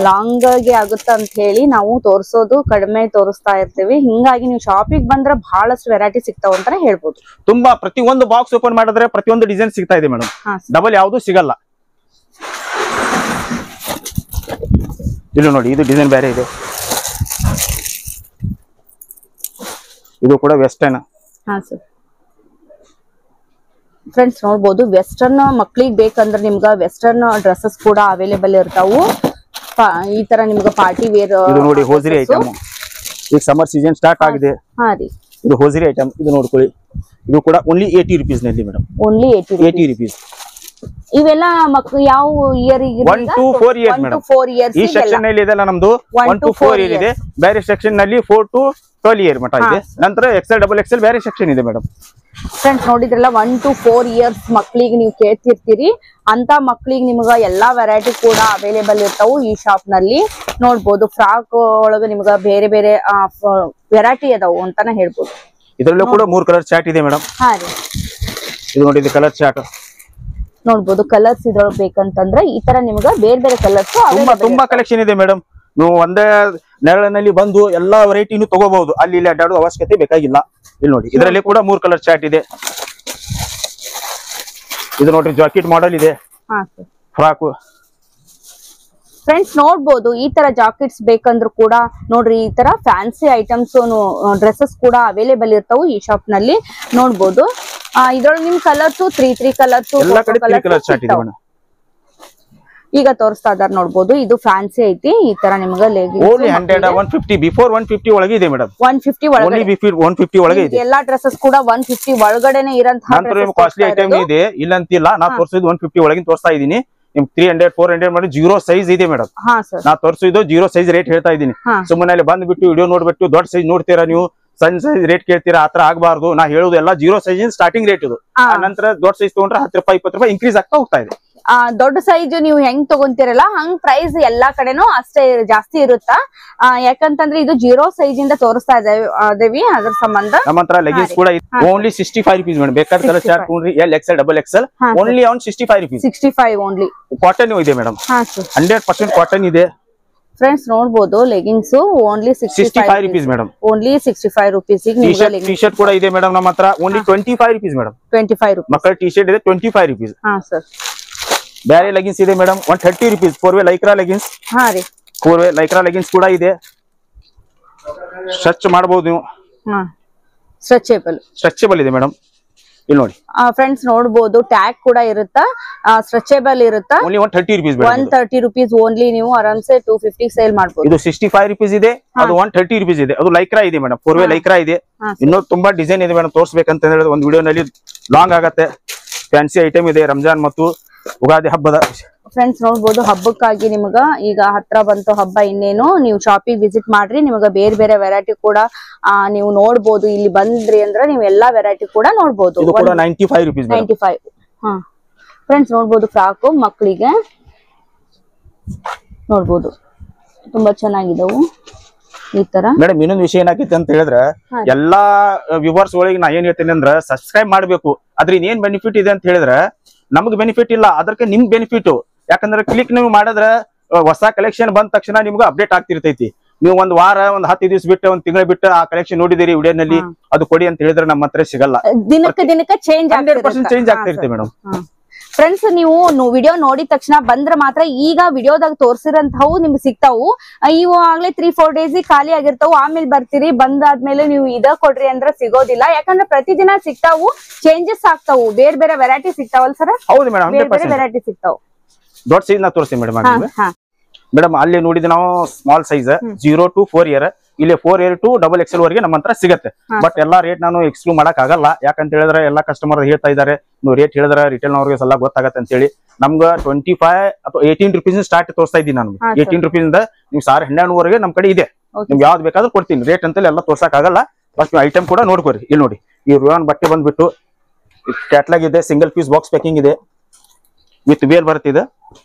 ಲಾಂಗ್ ಗೆ ಆಗುತ್ತೆ ಅಂತ ಹೇಳಿ ನಾವು ತೋರಿಸೋದು ಕಡಿಮೆ ತೋರಿಸ್ತಾ ಇರ್ತೀವಿ. ಹಿಂಗಾಗಿ ನೀವು ಶಾಪಿಗೆ ಬಂದ್ರೆ ಬಹಳಷ್ಟು ವೆರೈಟಿ ಸಿಗ್ತಾವ ಅಂತಾನೆ ಹೇಳ್ಬೋದು. ತುಂಬಾ ಪ್ರತಿಯೊಂದು ಬಾಕ್ಸ್ ಓಪನ್ ಮಾಡಿದ್ರೆ ಪ್ರತಿಯೊಂದು ಡಿಸೈನ್ ಸಿಗ್ತಾ ಇದೆ ಮೇಡಮ್. ಡಬಲ್ ಯಾವ್ದು ಸಿಗಲ್ಲ. ಇಲ್ಲಿ ನೋಡಿ, ಇದು ಡಿಸೈನ್ ಬೇರೆ ಇದೆ. ಇದು ಕೂಡ ವೆಸ್ಟರ್ನ್. ಹಾ ಸರ್, ಫ್ರೆಂಡ್ಸ್ ನೋಡ್ಬೋದು ವೆಸ್ಟರ್ನ್ ಮಕ್ಳಿಗೆ ಬೇಕಂದ್ರೆ ನಿಮ್ಗ ವೆಸ್ಟರ್ನ್ ಡ್ರೆಸ್ಸಸ್ ಕೂಡ ಅವೈಲೇಬಲ್ ಇರ್ತಾವು. ಈ ತರ ನಿಮ್ಗ ಪಾರ್ಟಿ ವೇರ್. ಇದು ನೋಡಿ ಹೋಜರಿ ಐಟಮ್. ಈಗ ಸಮ್ಮರ್ ಸೀಸನ್ ಸ್ಟಾರ್ಟ್ ಆಗಿದೆ. ಹಾ ರೀ, ಇದು ಹೋಜರಿ ಐಟಮ್. ಇದು ನೋಡ್ಕೊಳ್ಳಿ, ಇದು ಕೂಡ ಓನ್ಲಿ 80 rupees ನಲ್ಲಿ ಮೇಡಮ್. Only 80 rupees. ಇವೆಲ್ಲ ಮಕ್ಕಳು ಯಾವ year 1 to 4 years madam. 4 years ಈ ಸೆಕ್ಷನ್ ನಲ್ಲಿ ಇದೆಲ್ಲ ನಮ್ದು 1 to 4 year ಇದೆ. ಬೇರೆ ಸೆಕ್ಷನ್ ನಲ್ಲಿ 4 to 12 year ಮಟ್ಟ ಇದೆ. ನಂತರ XL ಡಬಲ್ XL ಬೇರೆ ಸೆಕ್ಷನ್ ಇದೆ ಮೇಡಮ್. ಫ್ರೆಂಡ್ಸ್ ನೋಡಿದ್ರಲ್ಲ 1 to 4 years ಮಕ್ಕಳಿಗೆ ನೀವು ಕೇಳ್ತಿರ್ತೀರಿ ಅಂತ ಮಕ್ಕಳಿಗೆ ನಿಮ್ಗ ಎಲ್ಲಾ ವೆರೈಟಿ ಕೂಡ ಅವೈಲೇಬಲ್ ಇರ್ತಾವು ಈ ಶಾಪ್ ನಲ್ಲಿ. ನೋಡ್ಬೋದು ಫ್ರಾಕ್ ಒಳಗ ನಿಮ್ಗ ಬೇರೆ ಬೇರೆ ವೆರೈಟಿ ಅದಾವು ಅಂತಾನೆ ಹೇಳ್ಬೋದು. ಇದರಲ್ಲೂ ಕೂಡ 3 ಕಲರ್ ಚಾರ್ಟ್ ಇದೆ ಮೇಡಮ್. ಹಾ ರೀ, ಇದು ನೋಡಿ ಇದು ಕಲರ್ ಚಾರ್ಟ್ ನೋಡ್ಬೋದು. ಕಲರ್ಸ್ ಇದ್ರೊಳಗೆ ಬೇಕಂತಂದ್ರೆ ಈ ತರ ನಿಮ್ಗ ಬೇರೆ ಬೇರೆ ಕಲರ್ಸ್ ತುಂಬಾ ಕಲೆಕ್ಷನ್ ಇದೆ ಮೇಡಮ್. ನೀವು ಒಂದೇ ನೆರಳಿನಲ್ಲಿ ಬಂದು ಎಲ್ಲಾ ವೆರೈಟಿನೂ ತಗೋಬಹುದು. ಅಲ್ಲಿ ಇಲ್ಲಿ ಅಡ್ಡಾಡೋ ಅವಶ್ಯಕತೆ ಬೇಕಾಗಿಲ್ಲ. ಇಲ್ಲಿ ನೋಡಿ ಇದರಲ್ಲಿ ಕೂಡ 3 ಕಲರ್ ಚಾರ್ಟ್ ಇದೆ. ಇದು ನೋಡ್ರಿ ಜಾಕೆಟ್ ಮಾಡೆಲ್ ಇದೆ, ಫ್ರಾಕ್. ಫ್ರೆಂಡ್ಸ್ ನೋಡ್ಬೋದು ಈ ತರ ಜಾಕೆಟ್ಸ್ ಬೇಕಂದ್ರೂ ಕೂಡ ನೋಡ್ರಿ ಈ ತರ ಫ್ಯಾನ್ಸಿ ಐಟಮ್ಸ್ ಡ್ರೆಸ್ಸಸ್ ಕೂಡ ಅವೈಲೇಬಲ್ ಇರ್ತಾವು ಈ ಶಾಪ್ ನಲ್ಲಿ. ನೋಡ್ಬೋದು ಇದ್ರೊಳಗೆ ನಿಮ್ ಕಲರ್ಸ್ 3 ಕಲರ್ಸ್ ಈಗ ತೋರಿಸ್ತಾ ಇದಾರೆ. ನೋಡ್ಬೋದು ಇದು ಫ್ಯಾನ್ಸಿ ಐತಿ. ಈ ತರ ನಿಮ್ಗ ಓನ್ಲಿ 100 150 ಬಿಫೋರ್ 150 ಒಳಗೆ ಇದೆ ಮೇಡಮ್. 150 ಒಳಗೆ 150 ಒಳಗೆ ಇದೆ. ಎಲ್ಲಾ ಡ್ರೆಸ್ಸಸ್ ಕೂಡ 150 ಒಳಗಡೆನೆ ಇರಂತ ಕಾಸ್ಟ್ಲಿ ಐಟಮ್ ಇದೆ ಇಲ್ಲಂತಿಲ್ಲ. ನಾ ತೋರಿಸಿದ್ದು 150 ಒಳಗಿನ ತೋರಿಸ್ತಾ ಇದೀನಿ. ನಿಮ್ 300 400 ಮಾಡಿ 0 ಸೈಜ್ ಇದೆ ಮೇಡಮ್. ನಾ ತೋರಿಸಿದ್ದು 0 ಸೈಜ್ ರೇಟ್ ಹೇಳ್ತಾ ಇದೀನಿ. ಸುಮ್ಮನೆ ಅಲ್ಲಿ ಬಂದ್ಬಿಟ್ಟು ವಿಡಿಯೋ ನೋಡ್ಬಿಟ್ಟು ದೊಡ್ಡ ಸೈಜ್ ನೋಡ್ತೀರಾ ನೀವು, ಸಣ್ಣ ಸೈಜ್ ರೇಟ್ ಕೇಳ್ತೀರಾ, ಆತರ ಆಗಬಾರ್ದು. ನಾ ಹೇಳುದು ಎಲ್ಲ 0 ಸೈಜ್ ಸ್ಟಾರ್ಟಿಂಗ್ ರೇಟ್ ಇದು. ನಂತರ ದೊಡ್ಡ ಸೈಜ್ ತಗೊಂಡ್ರೆ 10 ರೂಪಾಯಿ 20 ರೂಪಾಯಿ ಇನ್ಕ್ರೀಸ್ ಆಗ್ತಾ ಹೋಗ್ತಾ ಇದೆ. ದೊಡ್ಡ ಸೈಜ್ ನೀವು ಹೆಂಗ್ ತಗೊಂತೀರಲ್ಲ ಹಂಗ್ ಪ್ರೈಸ್ ಎಲ್ಲಾ ಕಡೆನೂ ಅಷ್ಟೇ ಜಾಸ್ತಿ ಇರುತ್ತಾ. ಯಾಕಂತಂದ್ರೆ ಇದು 0 ಸೈಜ್ ಇಂದ ತೋರಿಸ್ತಾ ಇದೇವಿ. ಅದ್ರ ಸಂಬಂಧ ನಮ್ಮ ಹತ್ರ ಲೆಗಿನ್ಸ್ ಕೂಡ ಓನ್ಲಿ 65 ರೂಪೀಸ್ ಮೇಡಮ್. ಬೇಕಾದ ಕಲರ್ ಚಾರ್ಟ್ ತಗೊಂಡ್ರಿ L XL double XL only on 65 rupees. 65 only. Cotton ಇದೆ ಮೇಡಮ್. 100% ಕಾಟನ್ ಇದೆ. ಫ್ರೆಂಡ್ಸ್ ನೋಡ್ಬೋದು leggings only 65 rupees madam. Only 65 rupees. T shirt ಕೂಡ ಇದೆ ಮೇಡಮ್ ನಮ್ಮ ಹತ್ರ ಓನ್ಲಿ 25 ರೂಪೀಸ್ ಮೇಡಮ್. 25 ರೂಪೀಸ್. ಮಕ್ಕಳ ಟಿ ಶರ್ಟ್ ಇದೆ 25 ರೂಪೀಸ್. ಬೇರೆ ಲೆಗಿನ್ಸ್ ಇದೆ madam 130 rupees. 4 way Lycra leggings. 4 way Lycra leggings ಕೂಡ ಇದೆ. ಸ್ಟ್ರೆಚ್ ಮಾಡಬಹುದು ನೀವು. ಸ್ಟ್ರೆಚಬಲ್ ಇದೆ ಮೇಡಮ್. ಇಲ್ಲಿ ನೋಡಿ ಫ್ರೆಂಡ್ಸ್ ನೋಡ್ಬೋದು ಟ್ಯಾಗ್ ಕೂಡ ಇರುತ್ತಾ, ಸ್ಟ್ರೆಚಬಲ್ ಇರುತ್ತಾ. Only 130 rupees. 130 rupees only. ನೀವು ಆರಾಮ್ಸೆ 250 ಸೇಲ್ ಮಾಡಬಹುದು. ಇದು 65 ರೂಪೀಸ್ ಇದೆ, ಅದು 130 ರೂಪೀಸ್ ಇದೆ. ಅದು ಲೈಕ್ರಾ ಇದೆ ಮೇಡಮ್. 4 ವೇ ಲೈಕ್ರಾ ಇದೆ. ಇನ್ನೂ ತುಂಬಾ ಡಿಸೈನ್ ಇದೆ ಮೇಡಮ್. ತೋರಿಸಬೇಕಂತ ಹೇಳಿದ್ರೆ ಒಂದು ವಿಡಿಯೋನಲ್ಲಿ ಲಾಂಗ್ ಆಗತ್ತೆ. ಫ್ಯಾನ್ಸಿ ಐಟಮ್ ಇದೆ ರಂಜಾನ್ ಮತ್ತು ಉಗಾದಿ ಹಬ್ಬದ. ಫ್ರೆಂಡ್ಸ್ ನೋಡ್ಬೋದು ಹಬ್ಬಕ್ಕಾಗಿ ನಿಮ್ಗ ಈಗ ಹತ್ರ ಬಂತು ಹಬ್ಬ. ಇನ್ನೇನು ನೀವು ಶಾಪಿಗೆ ವಿಸಿಟ್ ಮಾಡ್ರಿ. ನಿಮ್ಗ ಬೇರೆ ಬೇರೆ ವೆರೈಟಿ ಕೂಡ ನೀವು ನೋಡ್ಬೋದು. ಇಲ್ಲಿ ಬಂದ್ರಿ ಅಂದ್ರೆ ನೀವು ಎಲ್ಲಾ ವೆರೈಟಿ ಕೂಡ ನೋಡ್ಬೋದು. 95 ರೂಪೀಸ್. 95. ಫ್ರೆಂಡ್ಸ್ ನೋಡ್ಬೋದು ಫ್ರಾಕು ಮಕ್ಕಳಿಗೆ ನೋಡ್ಬೋದು ತುಂಬಾ ಚೆನ್ನಾಗಿದವು ಈ ತರ. ಮೇಡಮ್ ಇನ್ನೊಂದು ವಿಷಯ ಏನಾಗೈತೆ ಅಂತ ಹೇಳಿದ್ರೆ ಎಲ್ಲಾ ವ್ಯೂವರ್ಸ್ ಗಳಿಗೆ ನಾ ಏನ್ ಹೇಳ್ತೀನಿ ಅಂದ್ರೆ ಸಬ್ಸ್ಕ್ರೈಬ್ ಮಾಡ್ಬೇಕು. ಅದ್ರಿಂದ ಏನ್ ಬೆನಿಫಿಟ್ ಇದೆ ಅಂತ ಹೇಳಿದ್ರೆ ನಮಗ್ ಬೆನಿಫಿಟ್ ಇಲ್ಲ, ಅದಕ್ಕೆ ನಿಮ್ಗೆ ಬೆನಿಫಿಟ್. ಯಾಕಂದ್ರೆ ಕ್ಲಿಕ್ ನೀವು ಮಾಡಿದ್ರೆ ಹೊಸ ಕಲೆಕ್ಷನ್ ಬಂದ ತಕ್ಷಣ ನಿಮ್ಗೆ ಅಪ್ಡೇಟ್ ಆಗ್ತಿರ್ತೈತಿ. ನೀವು ಒಂದ್ ವಾರ ಒಂದ್ 10 ದಿವಸ ಬಿಟ್ಟು ಒಂದ್ ತಿಂಗಳ ಬಿಟ್ಟು ಆ ಕಲೆಕ್ಷನ್ ನೋಡಿದಿರಿ ವಿಡಿಯೋನಲ್ಲಿ, ಅದು ಕೊಡಿ ಅಂತ ಹೇಳಿದ್ರೆ ನಮ್ಮ ಹತ್ರ ಸಿಗಲ್ಲ. ದಿನಕ್ಕೆ ಚೇಂಜ್ 100% ಚೇಂಜ್ ಆಗ್ತಿರುತ್ತೆ ಮೇಡಮ್. ಫ್ರೆಂಡ್ಸ್ ನೀವು ವಿಡಿಯೋ ನೋಡಿದ ತಕ್ಷಣ ಬಂದ್ರೆ ಮಾತ್ರ ಈಗ ವಿಡಿಯೋದಾಗ ತೋರ್ಸಿರಂತವು ನಿಮ್ಗೆ ಸಿಗ್ತಾವು. ಇವು ಆಗ್ಲೇ 3-4 ಡೇಸ್ ಖಾಲಿ ಆಗಿರ್ತಾವು. ಆಮೇಲೆ ಬರ್ತೀರಿ, ಬಂದಾದ್ಮೇಲೆ ನೀವು ಇದ ಕೊಡ್ರಿ ಅಂದ್ರೆ ಸಿಗೋದಿಲ್ಲ. ಯಾಕಂದ್ರೆ ಪ್ರತಿದಿನ ಸಿಗ್ತಾವು, ಚೇಂಜಸ್ ಆಗ್ತಾವು, ಬೇರೆ ಬೇರೆ ವೆರೈಟಿ ಸಿಗ್ತಾವಲ್ಲ ಸರ್? ಹೌದು ಮೇಡಮ್, ಬೇರೆ ಬೇರೆ ವೆರೈಟಿ ಸಿಗ್ತಾವು. ದೊಡ್ಡ ಸೈಜ್ ನಾ ತೋರಿಸ್ತೀನಿ ಮೇಡಮ್. ಮೇಡಮ್ ಅಲ್ಲಿ ನೋಡಿದ ನಾವು ಸ್ಮಾಲ್ ಸೈಜ್ 0 to 4 ಇಯರ್, ಇಲ್ಲಿ 4 ಇಯರ್ ಟು ಡಬಲ್ XL ವರೆಗೆ ನಮ್ಮ ಹತ್ರ ಸಿಗುತ್ತೆ. ಬಟ್ ಎಲ್ಲಾ ರೇಟ್ ನಾನು ಎಕ್ಸ್ಕ್ಲೂಡ್ ಮಾಡಕ್ ಆಗಲ್ಲ. ಯಾಕಂತ ಹೇಳಿದ್ರೆ ಎಲ್ಲಾ ಕಸ್ಟಮರ್ ಹೇಳ್ತಾ ಇದಾರೆ ನೀವು ರೇಟ್ ಹೇಳಿದ್ರೆ ರಿಟೇಲ್ ನವರಿಗೆ ಎಲ್ಲ ಗೊತ್ತಾಗತ್ತೆ ಅಂತ ಹೇಳಿ ನಮ್ಗ 25 ಅಥವಾ 18 ರೂಪೀಸ್ ಸ್ಟಾರ್ಟ್ ತೋರಿಸ್ತಾ ಇದ್ದೀನಿ ನಾನು. 18 ರೂಪೀಸ್ ಇಂದ ನೀವು 1200 ವರೆಗೆ ನಮ್ ಕಡೆ ಇದೆ. ನಿಮ್ಗೆ ಯಾವ್ದು ಬೇಕಾದ್ರೂ ಕೊಡ್ತೀನಿ. ರೇಟ್ ಅಂತೇಳಿ ಎಲ್ಲ ತೋರ್ಸಕ್ ಆಗಲ್ಲ. ಬಟ್ ನೀವು ಐಟಮ್ ಕೂಡ ನೋಡ್ಕೋರಿ. ಇಲ್ಲಿ ನೋಡಿ ಈ ರೋಯನ್ ಬಟ್ಟೆ ಬಂದ್ಬಿಟ್ಟು ಕ್ಯಾಟ್ಲಾಗ್ ಇದೆ, ಸಿಂಗಲ್ ಪೀಸ್ ಬಾಕ್ಸ್ ಪ್ಯಾಕಿಂಗ್ ಇದೆ, ವಿತ್ ವೇಲ್ ಬರ್ತಿದೆ.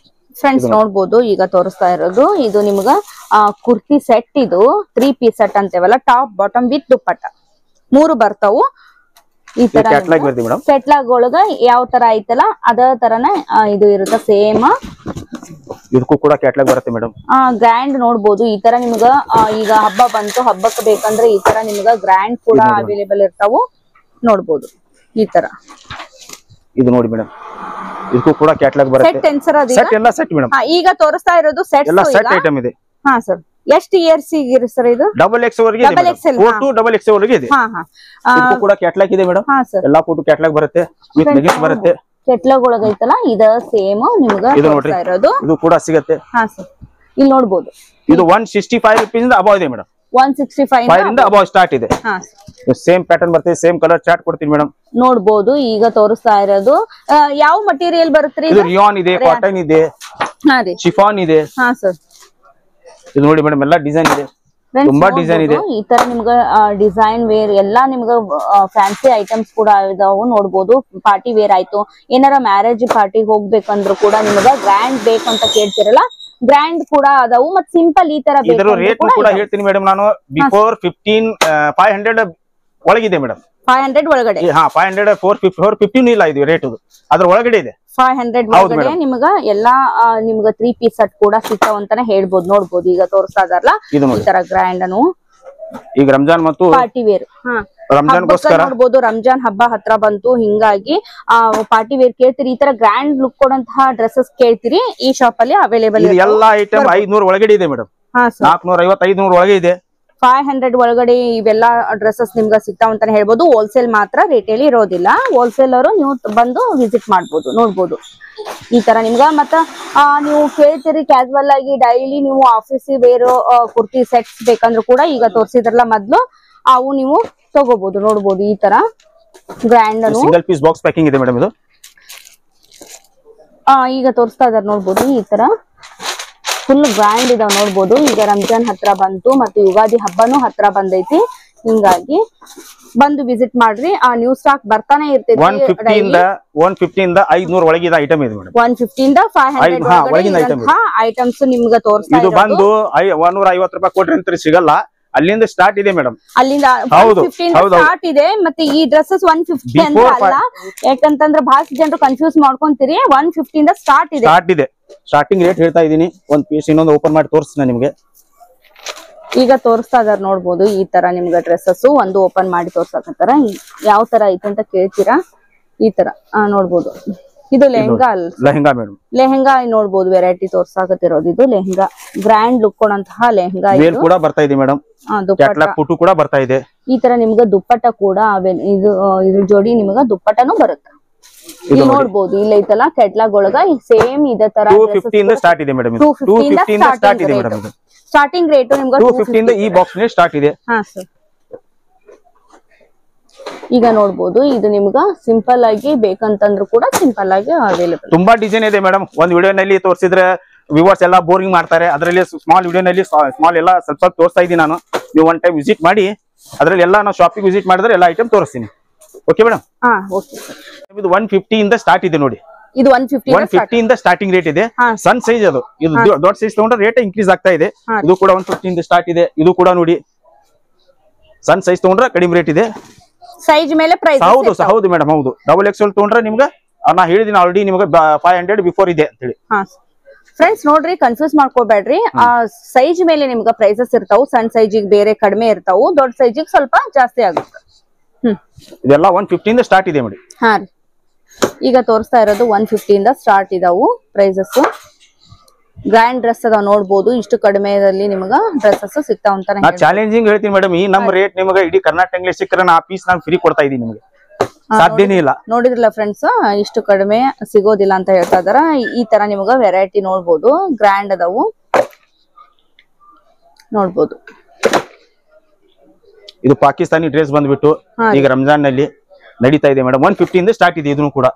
ಫ್ರೆಂಡ್ಸ್ ನೋಡ್ಬೋದು ಈಗ ತೋರಿಸ್ತಾ ಇರೋದು ಇದು ನಿಮ್ಗ ಕುರ್ತಿ ಸೆಟ್. ಇದು 3 ಪೀಸ್ ಸೆಟ್ ಅಂತೇವಲ್ಲ, ಟಾಪ್ ಬಾಟಮ್ ವಿತ್ ದುಪ್ಪಟ್ಟ 3 ಬರ್ತಾವು. ಈ ತರ ಸೆಟ್ಲಾಗ್ ಒಳಗ ಯಾವ ತರ ಐತಲ್ಲ ಅದೇ ತರನೇ ಇದು ಇರುತ್ತೆ ಸೇಮ್. ಇದಕ್ಕೂ ಕೂಡ ಕ್ಯಾಟ್ಲಾಗ್ ಬರುತ್ತೆ ಮೇಡಮ್. ಗ್ರ್ಯಾಂಡ್ ನೋಡ್ಬೋದು ಈ ತರ ನಿಮ್ಗ. ಈಗ ಹಬ್ಬ ಬಂತು, ಹಬ್ಬಕ್ಕೆ ಬೇಕಂದ್ರೆ ಈ ತರ ನಿಮ್ಗ ಗ್ರ್ಯಾಂಡ್ ಕೂಡ ಅವೈಲೇಬಲ್ ಇರ್ತಾವು. ನೋಡ್ಬೋದು ಈ ತರ. ಇದು ನೋಡಿ ಮೇಡಮ್, ಇದಕ್ಕೂ ಕೂಡ ಕ್ಯಾಟ್ಲಾಗ್ ಬರುತ್ತೆ. ಸೆಟ್ ಎಲ್ಲ ಸೆಟ್ ಮೇಡಮ್. ಈಗ ತೋರಿಸ್ತಾ ಇರೋದು ಸೆಟ್ ಎಲ್ಲ ಸೆಟ್ ಐಟಮ್ ಇದೆ. ಹಾ ಸರ್. ಎಷ್ಟು ಇಯರ್ಸ್ ಇರ ಸರ್ ಇದು? ಡಬಲ್ XL ವರೆಗೆ ಇದೆ. 4 to ಡಬಲ್ XL ವರೆಗೆ ಇದೆ. ಇದಕ್ಕೂ ಕೂಡ ಕ್ಯಾಟ್ಲಾಗ್ ಇದೆ ಮೇಡಮ್. ಎಲ್ಲಾ ಫೋಟೋ ಕ್ಯಾಟ್ಲಾಗ್ ಬರುತ್ತೆ, ವಿತ್ ಲೆಗಿನ್ಸ್ ಬರುತ್ತೆ. ಕ್ಯಾಟ್ಲಾಗ್ ಒಳಗ ಐತಲ್ಲ ಇದ ಸೇಮ್ ನಿಮ್ಗ ತೋರಿಸ್ತಾ ಇರೋದು. ಇದು ಕೂಡ ಸಿಗುತ್ತೆ. ಹಾ ಸರ್, ಇಲ್ಲಿ ನೋಡಬಹುದು. ಇದು 165 ರೂಪೀಸ್ ಇಂದ ಅಬೌವ್ ಇದೆ ಮೇಡಮ್. 165 ಇಂದ ಅಬೌವ್ ಸ್ಟಾರ್ಟ್ ಇದೆ. ಹಾ ಸೇಮ್ ಪ್ಯಾಟರ್ನ್ ಬರ್ತದೆ, ಸೇಮ್ ಕಲರ್ ಚಾರ್ಟ್ ಕೊಡ್ತೀನಿ ಮೇಡಮ್. ನೋಡ್ಬೋದು ಈಗ ತೋರಿಸ್ತಾ ಇರೋದು ಯಾವ ಮಟೀರಿಯಲ್ ಬರುತ್ತೆ ಇದು ರಿಯಾನ್ ಇದೆ, ಕಾಟನ್ ಇದೆ, ಹಾ ರೀ, ಶಿಫಾನ್ ಇದೆ. ಹಾ ಸರ್, ಇದು ನೋಡಿ ಮೇಡಮ್ ಎಲ್ಲ ಡಿಸೈನ್ ಇದೆ, ತುಂಬಾ ಡಿಸೈನ್ ಇದೆ. ಈ ತರ ನಿಮ್ಗ ಡಿಸೈನ್ ವೇರ್ ಎಲ್ಲಾ ನಿಮ್ಗ ಫ್ಯಾನ್ಸಿ ಐಟಮ್ಸ್ ಕೂಡ ಇದಾವು ನೋಡ್ಬೋದು. ಪಾರ್ಟಿ ವೇರ್ ಆಯ್ತು, ಏನಾರ ಮ್ಯಾರೇಜ್ ಪಾರ್ಟಿಗೆ ಹೋಗ್ಬೇಕಂದ್ರು ಕೂಡ ನಿಮ್ಗ ಗ್ರ್ಯಾಂಡ್ ಬೇಕಂತ ಕೇಳ್ತಿರಲ್ಲ, ಗ್ರ್ಯಾಂಡ್ ಕೂಡ ಅದಾವು. ಮತ್ ಸಿಂಪಲ್ ಈ ತರ ಇದರ ರೇಟ್ ಕೂಡ ಹೇಳ್ತೀನಿ ಮೇಡಮ್. ನಾನು ಬಿಫೋರ್ 500 ಒಳಗಿದೆ ಮೇಡಮ್. 500 ಒಳಗಡೆ? ಹಾ 500 415 ಇಲ್ಲ, ಇದು ರೇಟ್ ಅದ್ರ ಒಳಗಡೆ ಇದೆ. 500 ಒಳಗಡೆ ನಿಮ್ಗ ಎಲ್ಲಾ ನಿಮ್ಗ 3 ಪೀಸ್ ಸೆಟ್ ಕೂಡ ಸಿಗ್ತಾವ ಅಂತಾನೆ ಹೇಳ್ಬೋದು. ನೋಡ್ಬೋದು ಈಗ ತೋರಿಸ್ತಾ ಇದಾರಲ್ಲ ಈ ತರ ಗ್ರ್ಯಾಂಡ್ ಅನ್ನು. ಈಗ ರಂಜಾನ್ ಮತ್ತು ಪಾರ್ಟಿ ವೇರ್ ರಂಜಾನ್ಗೋಸ್ಕರ ನೋಡ್ಬೋದು. ರಂಜಾನ್ ಹಬ್ಬ ಹತ್ರ ಬಂತು, ಹಿಂಗಾಗಿ ಪಾರ್ಟಿ ವೇರ್ ಕೇಳ್ತೀರಿ, ಈ ತರ ಗ್ರ್ಯಾಂಡ್ ಲುಕ್ ಕೊಡಂತಹ ಡ್ರೆಸ್ಸಸ್ ಕೇಳ್ತೀರಿ, ಈ ಶಾಪ್ ಅಲ್ಲಿ ಅವೈಲೇಬಲ್ ಇದೆ. ಎಲ್ಲಾ ಐಟಮ್ 500 ಒಳಗಡೆ ಇದೆ ಮೇಡಮ್. 450 500 ಒಳಗೆ ಇದೆ. 500 ಒಳಗಡೆ ಇವೆಲ್ಲ ಡ್ರೆಸ್ಸಸ್ ನಿಮ್ಗೆ ಸಿಗ್ತಾವ ಅಂತಾನೆ ಹೇಳ್ಬೋದು. ಹೋಲ್ಸೇಲ್ ಮಾತ್ರ ರೇಟಲ್ಲಿ ಇರೋದಿಲ್ಲ. ಹೋಲ್ಸೇಲರು ನೀವು ಬಂದು ವಿಸಿಟ್ ಮಾಡ್ಬೋದು, ನೋಡ್ಬೋದು ಈ ತರ ನಿಮ್ಗ. ಮತ್ತ ನೀವು ಕೇಳ್ತೀರಿ ಕ್ಯಾಸುವಲ್ ಆಗಿ ಡೈಲಿ ನೀವು ಆಫೀಸ್ ವೇರ್ ಕುರ್ತಿ ಸೆಟ್ಸ್ ಬೇಕಂದ್ರೂ ಕೂಡ ಈಗ ತೋರಿಸಿದ್ರಲ್ಲ ಮೊದ್ಲು, ಅವು ನೀವು ತಗೋಬಹುದು. ನೋಡ್ಬೋದು ಈ ತರ ಗ್ರ್ಯಾಂಡ್ ಅನ್ನು ಸಿಂಗಲ್ ಪೀಸ್ ಬಾಕ್ಸ್ ಪ್ಯಾಕಿಂಗ್ ಇದೆ ಮೇಡಮ್. ಇದು ಈಗ ತೋರಿಸ್ತಾ ಇದಾರೆ ನೋಡ್ಬೋದು. ಈ ತರ ಫುಲ್ ಗ್ರ್ಯಾಂಡ್ ಇದಾವ ನೋಡ್ಬೋದು. ಈಗ ರಂಜಾನ್ ಹತ್ರ ಬಂತು ಮತ್ತೆ ಯುಗಾದಿ ಹಬ್ಬನೂ ಹತ್ರ ಬಂದೈತಿ, ಹಿಂಗಾಗಿ ಬಂದು ವಿಸಿಟ್ ಮಾಡ್ರಿ. ನ್ಯೂ ಸ್ಟಾಕ್ ಬರ್ತಾನೆ ಇರ್ತೈತಿ. 150 ಇಂದ 500 ಒಳಗಿದ ಐಟಮ್ ಇದೆ ಮೇಡಮ್. 150 ಇಂದ 500 ಐಟಮ್ಸ್ ನಿಮ್ಗೆ ತೋರಿಸ್ತಾ ಇದು ಬಂದು 150 ರೂಪಾಯಿ ಕೊಟ್ರಿ ಅಂತ ಸಿಗಲ್ಲ, ಅಲ್ಲಿಂದ ಸ್ಟಾರ್ಟ್ ಇದೆ ಮೇಡಮ್. ಅಲ್ಲಿಂದ 150 ಸ್ಟಾರ್ಟ್ ಇದೆ. ಮತ್ತೆ ಈ ಡ್ರೆಸ್ಸಸ್ 150 ಅಂತ ಅಲ್ಲ, ಯಾಕಂತಂದ್ರೆ ಬಹಳಷ್ಟು ಜನರು ಕನ್ಫ್ಯೂಸ್ ಮಾಡ್ಕೊಂತೀರಿ. 150 ಇಂದ ಸ್ಟಾರ್ಟ್ ಇದೆ. ಸ್ಟಾರ್ಟಿಂಗ್ ರೇಟ್ ಹೇಳ್ತಾ ಇದೀನಿ. ಒಂದ್ ಪೀಸ್ ಇನ್ನೊಂದು ಓಪನ್ ಮಾಡಿ ತೋರಿಸ್ತೀನಿ ನಿಮ್ಗೆ. ಈಗ ತೋರಿಸ್ತಾ ಇದಾರೆ ನೋಡ್ಬೋದು ಈ ತರ ನಿಮ್ಗೆ ಡ್ರೆಸ್ಸಸ್ ಒಂದು ಓಪನ್ ಮಾಡಿ ತೋರ್ಸಕತ್ತಾರ. ಯಾವ ತರ ಐತೆ ಅಂತ ಕೇಳ್ತೀರಾ, ಈ ತರ ನೋಡ್ಬೋದು. ಇದು ಲೆಹಂಗಾ ಅಲ್ಲ, ಲೆಹಂಗಾ ಮೇಡಮ್. ಲೆಹಂಗಾ ನೋಡ್ಬೋದು, ವೆರೈಟಿ ತೋರ್ಸಾಕತ್ತಿರೋದು. ಇದು ಲೆಹಂಗಾ, ಗ್ರ್ಯಾಂಡ್ ಲುಕ್ ಕೊಡಂತಹ ಲೆಹಂಗಾ ಕೂಡ ಬರ್ತಾ ಇದೆ ಮೇಡಮ್. ದುಪ್ಪಟ್ಟ ಕೂಡ ಬರ್ತಾ ಇದೆ. ಈ ತರ ನಿಮ್ಗೆ ದುಪ್ಪಟ್ಟ ಕೂಡ ಇದ್ರ ಜೋಡಿ ನಿಮ್ಗ ದುಪ್ಪಟ್ಟನೂ ಬರುತ್ತೆ. ಇಲ್ಲಿ ನೋಡ್ಬೋದು, ಇಲ್ಲ ಐತಲ್ಲ ಕೆಟ್ಲಾಗ್ ಒಳಗ ಸೇಮ್ ಇದೇ ತರ 250 ಇಂದ ಸ್ಟಾರ್ಟ್ ಇದೆ ಮೇಡಮ್. 250 ಇಂದ ಸ್ಟಾರ್ಟ್ ಇದೆ ಮೇಡಮ್. ಸ್ಟಾರ್ಟಿಂಗ್ ರೇಟ್ ನಿಮ್ಗೆ 250 ಇಂದ ಈ ಬಾಕ್ಸ್ ನೇ ಸ್ಟಾರ್ಟ್ ಇದೆ. ಹಾ ಸರ್. ಈಗ ನೋಡ್ಬೋದು, ಇದು ನಿಮ್ಗ ಸಿಂಪಲ್ ಆಗಿ ಬೇಕಂತಂದ್ರೂ ಕೂಡ ಸಿಂಪಲ್ ಆಗಿ ಅವೈಲೇಬಲ್. ತುಂಬಾ ಡಿಸೈನ್ ಇದೆ ಮೇಡಮ್. ಒಂದ್ ವಿಡಿಯೋನಲ್ಲಿ ತೋರಿಸಿದ್ರೆ ವ್ಯೂವರ್ಸ್ ಎಲ್ಲ ಬೋರಿಂಗ್ ಮಾಡ್ತಾರೆ. ಅದರಲ್ಲಿ ಸ್ಮಾಲ್ ವಿಡಿಯೋನಲ್ಲಿ ಸ್ಮಾಲ್ ಎಲ್ಲ ಸ್ವಲ್ಪ ತೋರಿಸ್ತಾ ಇದ್ದೀನಿ ನಾನು. ನೀವು ಒನ್ ಟೈಮ್ ವಿಸಿಟ್ ಮಾಡಿ, ಅದ್ರಲ್ಲಿ ಎಲ್ಲ ನಾವು ಶಾಪಿಗೆ ವಿಸಿಟ್ ಮಾಡಿದ್ರೆ ಎಲ್ಲ ಐಟಮ್ ತೋರಿಸ್ತೀನಿ. Okay madam? ಹಾ ಓಕೆ ಸರ್. ಇದು 150 ಇಂದ ಸ್ಟಾರ್ಟ್ ಇದೆ ನೋಡಿ. ಇದು 150 ಇಂದ ಸ್ಟಾರ್ಟಿಂಗ್ ರೇಟ್ ಇದೆ. ಸಣ್ಣ ಸೈಜ್ ಅದು. ಇದು ದೊಡ್ಡ ಸೈಜ್ ತಗೊಂಡ್ರೆ ರೇಟ್ ಇನ್ಕ್ರೀಸ್ ಆಗ್ತಾ ಇದೆ. ಇದು ಕೂಡ 150 ಇಂದ ಸ್ಟಾರ್ಟ್ ಇದೆ. ಇದು ಕೂಡ ನೋಡಿ, ಸಣ್ಣ ಸೈಜ್ ತಗೊಂಡ್ರೆ ಕಡಿಮೆ ರೇಟ್ ಇದೆ. ಸೈಜ್ ಮೇಲೆ ಪ್ರೈಸ್. ಹೌದು ಮೇಡಮ್, ಹೌದು. ಡಬಲ್ ಎಕ್ಸ್ಎಲ್ ತಗೊಂಡ್ರೆ ನಿಮ್ಗೆ ನಾ ಹೇಳಿದೀನಿ ಆಲ್ರೆಡಿ, ನಿಮ್ಗೆ 500 ಬಿಫೋರ್ ಇದೆ ಅಂತ ಹೇಳಿ. ಫ್ರೆಂಡ್ಸ್ ನೋಡ್ರಿ, ಕನ್ಫ್ಯೂಸ್ ಮಾಡ್ಕೋಬೇಡ್ರಿ. ಸೈಜ್ ಮೇಲೆ ನಿಮ್ಗೆ ಪ್ರೈಸಸ್ ಇರ್ತಾವು. ಸಣ್ಣ ಸೈಜಿಗೆ ಬೇರೆ ಕಡಿಮೆ ಇರ್ತಾವು, ದೊಡ್ಡ ಸೈಜಿಗೆ ಸ್ವಲ್ಪ ಜಾಸ್ತಿ ಆಗುತ್ತೆ. ಇದೆಲ್ಲ 150 ಇಂದ ಸ್ಟಾರ್ಟ್ ಇದೆ ನೋಡಿ. ಹಾ ರೀ, ಈಗ ತೋರಿಸ್ತಾ ಇರೋದು 150 ಇಂದ ಸ್ಟಾರ್ಟ್ ಇದಾವು ಪ್ರೈಸಸ್. ಗ್ರ್ಯಾಂಡ್ ಡ್ರೆಸ್ ಅದಾವ ನೋಡ್ಬೋದು. ಇಷ್ಟು ಕಡಿಮೆದಲ್ಲಿ ನಿಮ್ಗ ಡ್ರೆಸ್ಸಸ್ ಸಿಗ್ತಾವ ಅಂತ ಚಾಲೆಂಜಿಂಗ್ ಹೇಳ್ತೀನಿ ಮೇಡಮ್. ಈ ನಮ್ಮ ರೇಟ್ ನಿಮ್ಗೆ ಇಡೀ ಕರ್ನಾಟಕ ಸಿಕ್ಕರೆ ಆ ಪೀಸ್ ನಾನು ಫ್ರೀ ಕೊಡ್ತಾ ಇದೀನಿ ನಿಮ್ಗೆ. ಸಾಧ್ಯನೇ ಇಲ್ಲ. ನೋಡಿದ್ರಲ್ಲ ಫ್ರೆಂಡ್ಸ್, ಇಷ್ಟು ಕಡಿಮೆ ಸಿಗೋದಿಲ್ಲ ಅಂತ ಹೇಳ್ತಾ ಇದಾರ. ಈ ತರ ನಿಮ್ಗ ವೆರೈಟಿ ನೋಡ್ಬೋದು, ಗ್ರ್ಯಾಂಡ್ ಅದಾವು ನೋಡ್ಬೋದು. ಇದು ಪಾಕಿಸ್ತಾನಿ ಡ್ರೆಸ್ ಬಂದ್ಬಿಟ್ಟು ಈಗ ರಂಜಾನ್ ನಲ್ಲಿ ನಡೀತಾ ಇದೆ ಮೇಡಮ್. 150 ಇಂದ ಸ್ಟಾರ್ಟ್ ಇದೆ. ಇದನ್ನು ಕೂಡ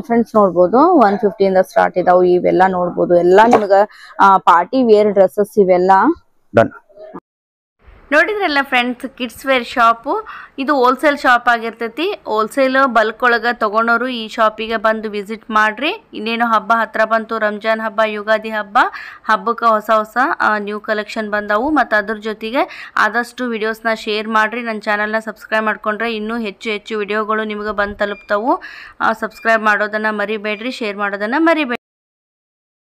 ಫ್ರೆಂಡ್ಸ್ ನೋಡ್ಬೋದು, 150 ಇಂದ ಸ್ಟಾರ್ಟ್ ಇದಾವು. ಇವೆಲ್ಲ ನೋಡ್ಬೋದು, ಎಲ್ಲ ನಿಮ್ಗ ಪಾರ್ಟಿ ವೇರ್ ಡ್ರೆಸ್ಸಸ್ ಇವೆಲ್ಲ. ಡನ್. ನೋಡಿದ್ರಲ್ಲ ಫ್ರೆಂಡ್ಸ್, ಕಿಡ್ಸ್ ವೇರ್ ಶಾಪು ಇದು ಹೋಲ್ಸೇಲ್ ಶಾಪ್ ಆಗಿರ್ತೈತಿ. ಹೋಲ್ಸೇಲ್ ಬಲ್ಕ್ ಒಳಗೆ ತೊಗೊಂಡವರು ಈ ಶಾಪಿಗೆ ಬಂದು ವಿಸಿಟ್ ಮಾಡಿರಿ. ಇನ್ನೇನು ಹಬ್ಬ ಹತ್ರ ಬಂತು, ರಂಜಾನ್ ಹಬ್ಬ, ಯುಗಾದಿ ಹಬ್ಬ, ಹಬ್ಬಕ್ಕೆ ಹೊಸ ಹೊಸ ನ್ಯೂ ಕಲೆಕ್ಷನ್ ಬಂದವು. ಮತ್ತು ಅದ್ರ ಜೊತೆಗೆ ಆದಷ್ಟು ವಿಡಿಯೋಸ್ನ ಶೇರ್ ಮಾಡಿರಿ. ನನ್ನ ಚಾನಲ್ನ ಸಬ್ಸ್ಕ್ರೈಬ್ ಮಾಡ್ಕೊಂಡ್ರೆ ಇನ್ನೂ ಹೆಚ್ಚು ಹೆಚ್ಚು ವಿಡಿಯೋಗಳು ನಿಮಗೆ ಬಂದು ತಲುಪ್ತವು. ಸಬ್ಸ್ಕ್ರೈಬ್ ಮಾಡೋದನ್ನು ಮರಿಬೇಡ್ರಿ, ಶೇರ್ ಮಾಡೋದನ್ನು ಮರಿಬೇಡ್ರಿ.